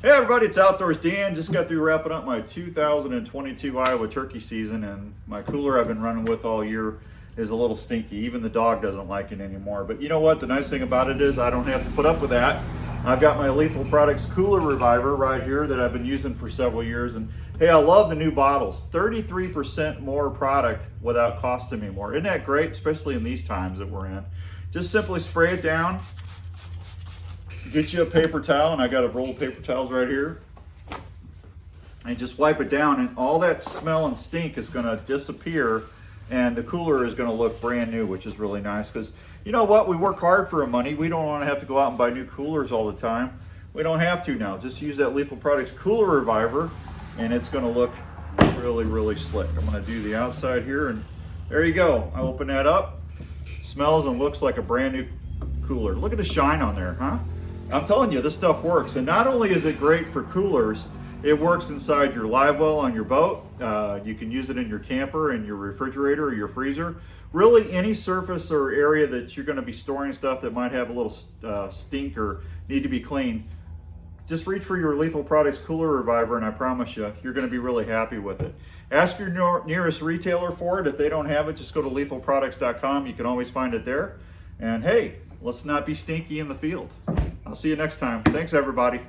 Hey everybody, it's Outdoors Dan. Just got through wrapping up my 2022 Iowa turkey season, and my cooler I've been running with all year is a little stinky. Even the dog doesn't like it anymore. But you know what? The nice thing about it is I don't have to put up with that. I've got my Lethal Products Cooler Reviver right here that I've been using for several years. And hey, I love the new bottles. 33% more product without costing me more. Isn't that great? Especially in these times that we're in. Just simply spray it down. Get you a paper towel, and I got a roll of paper towels right here, and just wipe it down, and all that smell and stink is going to disappear, and the cooler is going to look brand new, which is really nice. Because you know what, we work hard for our money. We don't want to have to go out and buy new coolers all the time. We don't have to now. Just use that Lethal Products Cooler Reviver, and it's going to look really slick. I'm going to do the outside here, and there you go. I open that up, smells and looks like a brand new cooler. Look at the shine on there, huh? I'm telling you, this stuff works. And not only is it great for coolers, it works inside your live well on your boat. You can use it in your camper, in your refrigerator, or your freezer. Really, any surface or area that you're going to be storing stuff that might have a little stink or need to be cleaned, just reach for your Lethal Products Cooler Reviver, and I promise you, you're going to be really happy with it. Ask your nearest retailer for it. If they don't have it, just go to lethalproducts.com. You can always find it there. And hey, let's not be stinky in the field. I'll see you next time. Thanks, everybody.